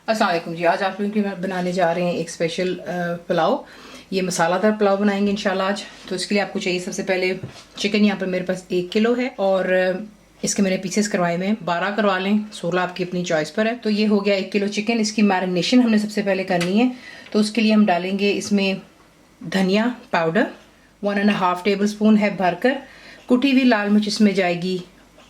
अस्सलाम वालेकुम जी। आज आप लोगों के लिए बनाने जा रहे हैं एक स्पेशल पुलाव। ये मसालादार पुलाव बनाएंगे इंशाल्लाह आज। तो इसके लिए आपको चाहिए सबसे पहले चिकन। यहाँ पर मेरे पास 1 किलो है और इसके मैंने पीसेस करवाए में 12 करवा लें, 16 आपकी अपनी चॉइस पर है। तो ये हो गया 1 किलो चिकन। इसकी मैरिनेशन हमने सबसे पहले करनी है। तो उसके लिए हम डालेंगे इसमें धनिया पाउडर 1.5 टेबल स्पून है भरकर। कुटी हुई लाल मिर्च इसमें जाएगी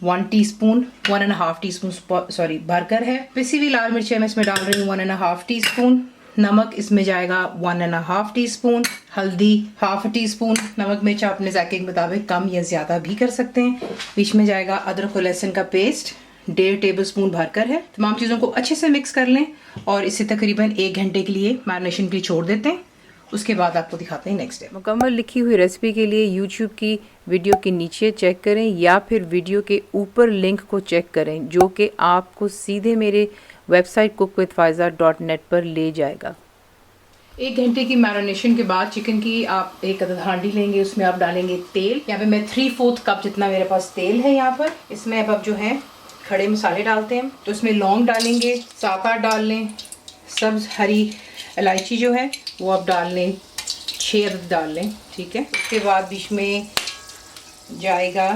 1 टीस्पून, 1.5 टीस्पून सॉरी भरकर है। पिसी हुई लाल मिर्च मैं इसमें डाल रही हूँ 1.5 टीस्पून। नमक इसमें जाएगा 1.5 टीस्पून। हल्दी 1/2 टीस्पून। नमक मिर्च आप अपने जायके के मुताबिक कम या ज़्यादा भी कर सकते हैं। बीच में जाएगा अदरक और लहसुन का पेस्ट 1.5 टेबल स्पून भरकर है। तमाम चीज़ों को अच्छे से मिक्स कर लें और इसे तकरीबन 1 घंटे के लिए मैरिनेशन के लिए छोड़ देते हैं। उसके बाद आपको दिखाते हैं नेक्स्ट डे। मुकम्मल लिखी हुई रेसिपी के लिए यूट्यूब की वीडियो के नीचे चेक करें या फिर वीडियो के ऊपर लिंक को चेक करें जो कि आपको सीधे मेरे वेबसाइट cook-with-faiza.net पर ले जाएगा। 1 घंटे की मैरिनेशन के बाद चिकन की आप एक अदद हांडी लेंगे, उसमें आप डालेंगे तेल। यहाँ पे मैं 3/4 कप जितना मेरे पास तेल है यहाँ पर। इसमें अब जो है खड़े मसाले डालते हैं। तो इसमें लौंग डालेंगे 7-8 डाल लें। सब्ज़ हरी इलायची जो है वो आप डाल लें 6 अदद डाल लें, ठीक है। उसके बाद बीच में जाएगा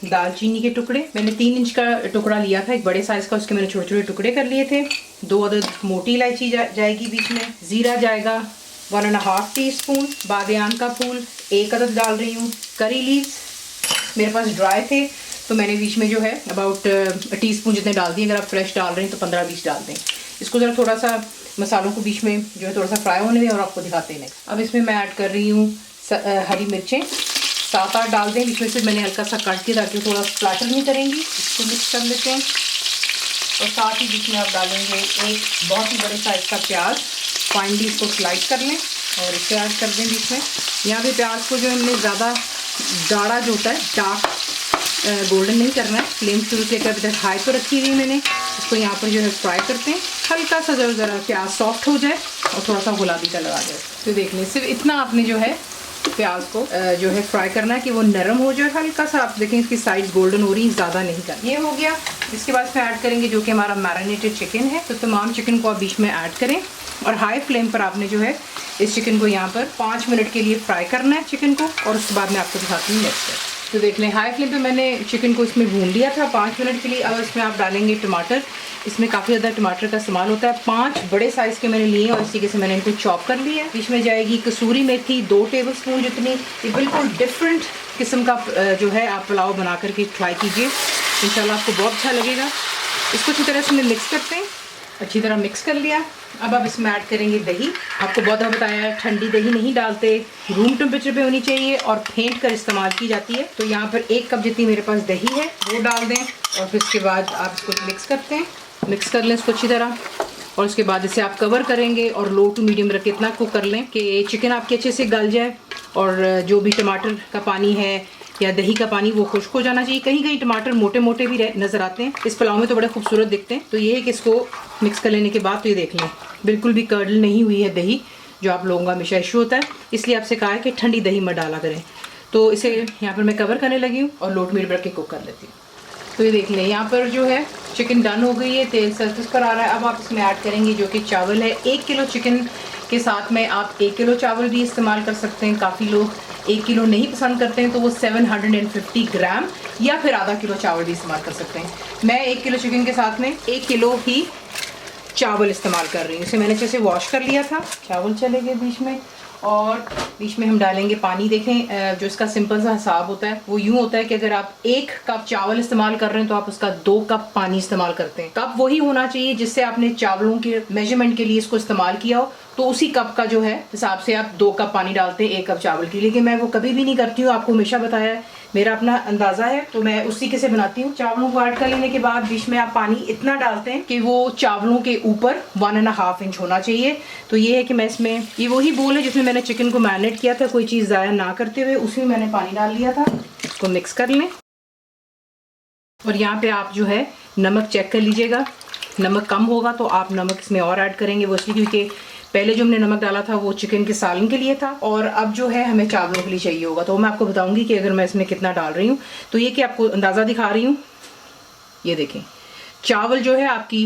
दालचीनी के टुकड़े। मैंने 3 इंच का टुकड़ा लिया था, एक बड़े साइज़ का, उसके मैंने छोटे छोटे टुकड़े कर लिए थे। 2 अदद मोटी इलायची जाएगी बीच में। ज़ीरा जाएगा 1.5 टीस्पून। बादियान का फूल 1 अदद डाल रही हूँ। करी लीव्स मेरे पास ड्राई थे तो मैंने बीच में जो है अबाउट टीस्पून जितने डाल दिए। अगर आप फ्रेश डाल रहे हैं तो 15-20 डाल दें। इसको ज़रा थोड़ा सा मसालों को बीच में जो है थोड़ा सा फ्राई होने में और आपको दिखाते हैं नेक्स्ट। अब इसमें मैं ऐड कर रही हूँ हरी मिर्चें 7-8 डाल दें। बीच में से मैंने हल्का सा काट के ताकि थोड़ा स्प्लैटर नहीं करेंगी। इसको मिक्स कर लेते हैं और साथ ही बीच में आप डालेंगे एक बहुत ही बड़े साइज़ का प्याज। फाइनली इसको स्लाइस कर लें और इसे ऐड कर दें बीच में। यहाँ पे प्याज को जो हमने ज़्यादा गाढ़ा जो होता है डार्क गोल्डन नहीं करना है। फ्लेम शुरू से अभी तक हाई पर रखी हुई मैंने। इसको यहाँ पर जो है फ्राई करते हैं। हल्का सा ज़रा प्याज सॉफ्ट हो जाए और थोड़ा सा गुलाबी कलर आ जाए। तो देख लें, सिर्फ इतना आपने जो है प्याज को जो है फ्राई करना है कि वो नरम हो जाए। हल्का सा आप देखें इसकी साइड गोल्डन हो रही है, ज़्यादा नहीं करना। ये हो गया। इसके बाद इसमें ऐड करेंगे जो कि हमारा मैरिनेटेड चिकन है। तो तमाम चिकन को आप बीच में ऐड करें और हाई फ्लेम पर आपने जो है इस चिकन को यहाँ पर 5 मिनट के लिए फ्राई करना है चिकन को। और उसके बाद मैं आपको दिखाती हूँ नेक्स्ट। तो देख लें, हाई फ्लेम पे मैंने चिकन को इसमें भून लिया था 5 मिनट के लिए। अब इसमें आप डालेंगे टमाटर। इसमें काफ़ी ज़्यादा टमाटर का इस्तेमाल होता है। 5 बड़े साइज़ के मैंने लिए और इसी के से मैंने इनको चॉप कर लिया है। बीच में जाएगी कसूरी मेथी 2 टेबल स्पून जितनी। ये बिल्कुल डिफरेंट किस्म का जो है आप पुलाव बना करके ट्राई कीजिए, इंशाल्लाह आपको बहुत अच्छा लगेगा। इसको अच्छी तरह से मिक्स करते हैं। अच्छी तरह मिक्स कर लिया। अब आप इसमें ऐड करेंगे दही। आपको बहुत बताया ठंडी दही नहीं डालते, रूम टेम्परेचर पे होनी चाहिए और फेंट कर इस्तेमाल की जाती है। तो यहाँ पर 1 कप जितनी मेरे पास दही है वो डाल दें और फिर उसके बाद आप इसको मिक्स करते हैं। मिक्स कर लें इसको अच्छी तरह और उसके बाद इसे आप कवर करेंगे और लो टू मीडियम रख के इतना कुक कर लें कि चिकन आपके अच्छे से गल जाए और जो भी टमाटर का पानी है या दही का पानी वो खुश्क हो जाना चाहिए। कहीं कहीं टमाटर मोटे मोटे भी नज़र आते हैं, इस पुलाव में तो बड़े खूबसूरत दिखते हैं। तो ये है कि इसको मिक्स कर लेने के बाद तो ये देख लें बिल्कुल भी कर्डल नहीं हुई है दही, जो आप लोगों का हमेशा इशू होता है। इसलिए आपसे कहा है कि ठंडी दही मत डाला करें। तो इसे यहाँ पर मैं कवर करने लगी हूँ और लो टू मीडियम रख के कुक कर लेती हूँ। तो ये देख लें यहाँ पर जो है चिकन डन हो गई है, तेल सरफेस पर आ रहा है। अब आप इसमें ऐड करेंगे जो कि चावल है। 1 किलो चिकन के साथ में आप 1 किलो चावल भी इस्तेमाल कर सकते हैं। काफ़ी लोग 1 किलो नहीं पसंद करते हैं तो वो 750 ग्राम या फिर आधा किलो चावल भी इस्तेमाल कर सकते हैं। मैं 1 किलो चिकन के साथ में 1 किलो ही चावल इस्तेमाल कर रही हूँ। इसे मैंने अच्छे से वॉश कर लिया था। चावल चले गए बीच में और बीच में हम डालेंगे पानी। देखें जो इसका सिंपल सा हिसाब होता है वो यूँ होता है कि अगर आप 1 कप चावल इस्तेमाल कर रहे हैं तो आप उसका 2 कप पानी इस्तेमाल करते हैं। कप वही होना चाहिए जिससे आपने चावलों के मेजरमेंट के लिए इसको इस्तेमाल किया हो। तो उसी कप का जो है हिसाब से आप 2 कप पानी डालते हैं 1 कप चावल की। लेकिन मैं वो कभी भी नहीं करती हूँ, आपको हमेशा बताया है, मेरा अपना अंदाज़ा है तो मैं उसी के से बनाती हूँ। चावलों को ऐड कर लेने के बाद बीच में आप पानी इतना डालते हैं कि वो चावलों के ऊपर 1.5 इंच होना चाहिए। तो ये है कि मैं इसमें ये वही बोल है जिसमें मैंने चिकन को मैरिनेट किया था, कोई चीज़ ज़ाया ना करते हुए उसी में मैंने पानी डाल लिया था। इसको मिक्स कर लें और यहाँ पे आप जो है नमक चेक कर लीजिएगा। नमक कम होगा तो आप नमक इसमें और ऐड करेंगे। वो इसलिए क्योंकि पहले जो हमने नमक डाला था वो चिकन के सालन के लिए था और अब जो है हमें चावलों के लिए चाहिए होगा। तो मैं आपको बताऊंगी कि अगर मैं इसमें कितना डाल रही हूँ। तो ये कि आपको अंदाज़ा दिखा रही हूँ, ये देखें चावल जो है आपकी